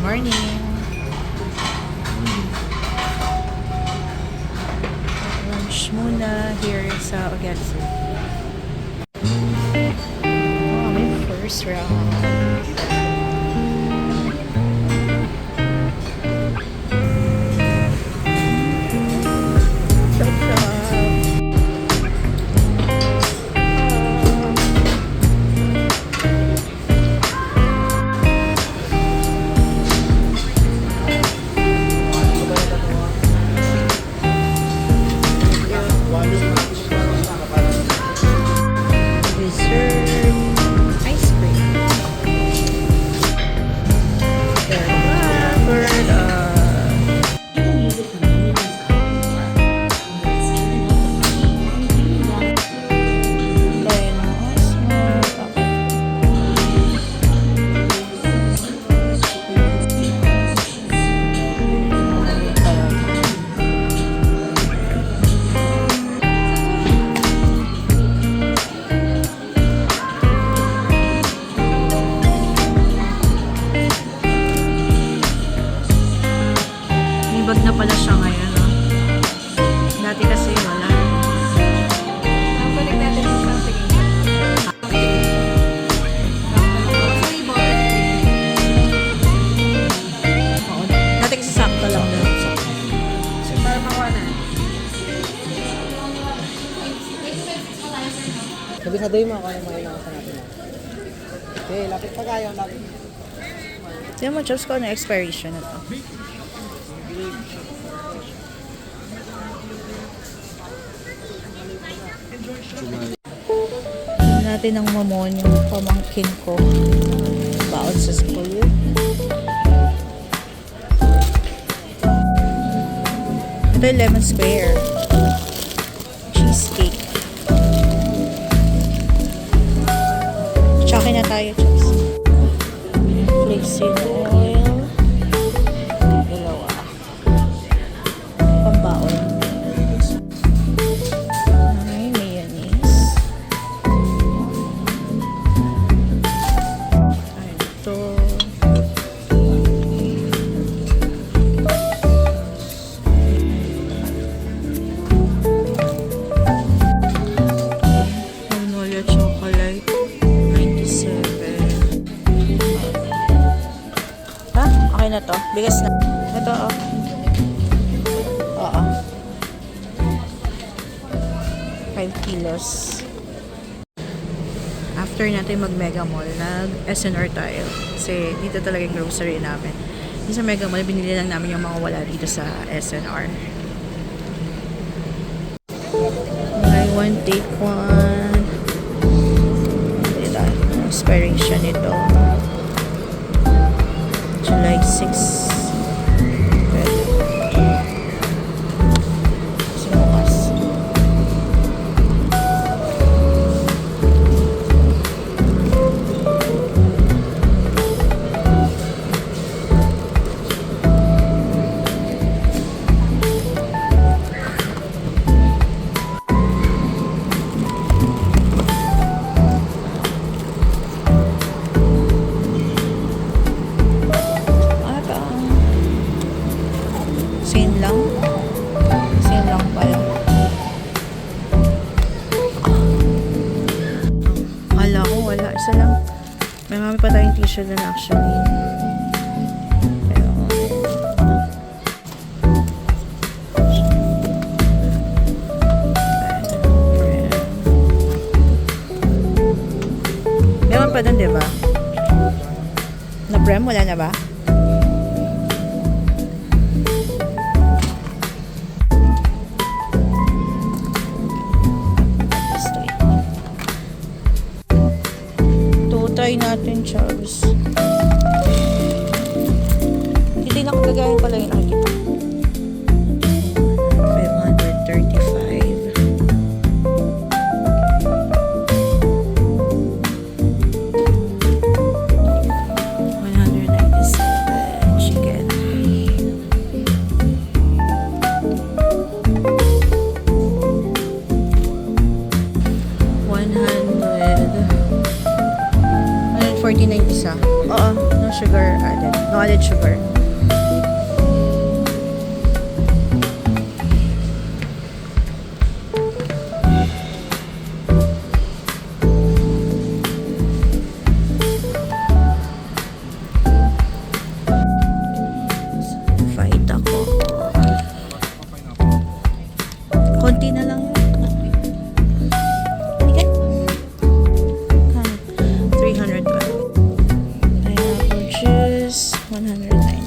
morning. Lunch muna here sa Ogelso. Oh, may first round. Bag na pala siya ngayon, no? Dati kasi wala. Ang balik natin sa something. Oo. Dati kasi sakto lang doon. Para makuha na. Sabi-sabihin mo ako yung mga inakasan natin. Okay, lapit pa kayo, lapit. Tignan mo, Chops, ko ano expiration na to. Tignan natin ang mamon yung pamangkin ko. Baon sa school. Ito yung lemon square. Cheesecake. Tsaka na tayo, Chops. Flaxseed oil. Dalawa. Pambaon. Ay, mayonnaise. Ay, ito. Magnolia chocolate. 97. Ha? Okay na to. Bigas na. Ito, oh. Oo. 5 kilos. After natin mag-Mega Mall, nag-SNR tayo. Kasi dito talaga yung grocery namin. Dito sa Mega Mall, binili lang namin yung mga wala dito sa SNR. Buy one, take one. Ito, expiration nito. July 6. Sinukas. Same lang. Same lang pala. Kala ko wala. Isa lang. May mami pa tayong t-shirt na actually. Pero meron pa dun, diba? Na-prem? Wala na ba? Try natin, Charles. Hindi na kagagahin pala yung nakikita. 535. 197. No sugar added. No added sugar. Fight ako. Konti na lang yun. Okay. 300 pa. Pineapple juice, 190.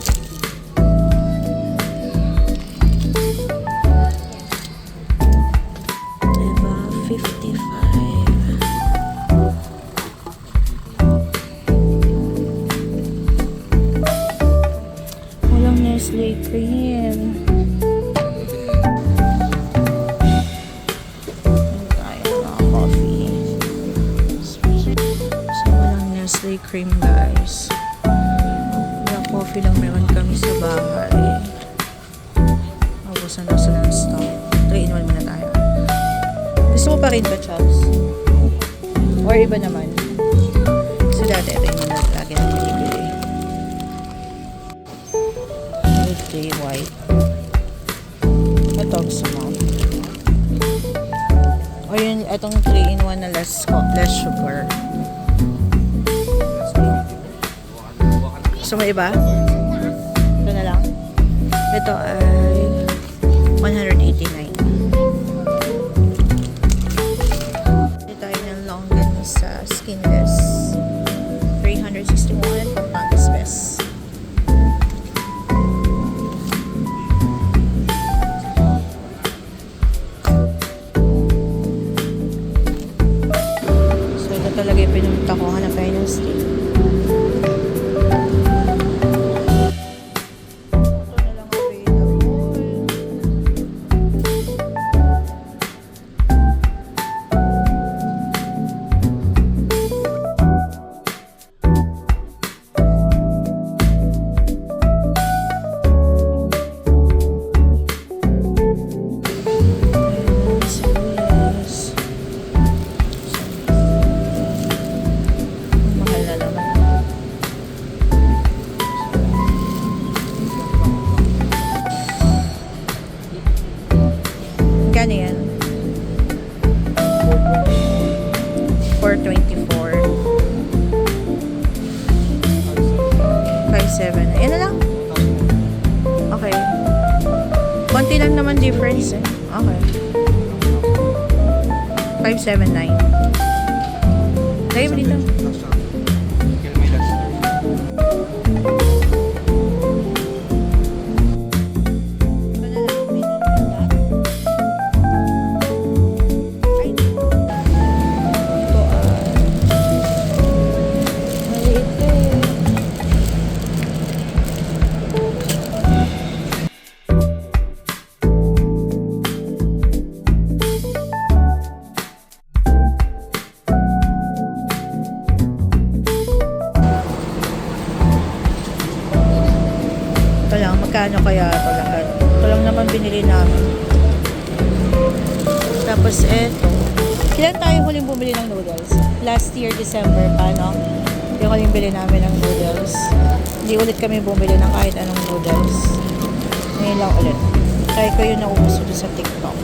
Diba, 55. Walang Nestle cream. Tayo na coffee. So, walang Nestle cream, guys. Walang coffee lang meron kami sa bahay. Mabusan na sila ng stock. 3-in-1 muna tayo. Gusto mo pa rin ba, Chops? Or iba naman? So, dati ito yung lagi na pinibili. Good day, white. Ito, gusto mo. O yun, itong 3-in-1 na less sugar. Gusto mo iba? Ito na lang. Ito ay 189. Ito tayo ng longgan sa skinless. 361 Pampangas Best. So ito talaga yung pinunta ko. Hanap tayo ng steak. Mahal na naman. Magkano yan? 424. 57. Ayan na lang. Okay. Konti lang naman difference eh. Okay. 579. Lagay mo dito. Ay. Ito maliit eh. Ito lang, magkano kaya ito lahat? Ito lang naman binili namin. Tapos eto. Kailan tayo huling bumili ng noodles? Last year, December pa, no? Yung huling bili namin ng noodles. Hindi ulit kami bumili ng kahit anong noodles. Ngayon lang ulit. Try ko yung nauuso sa TikTok.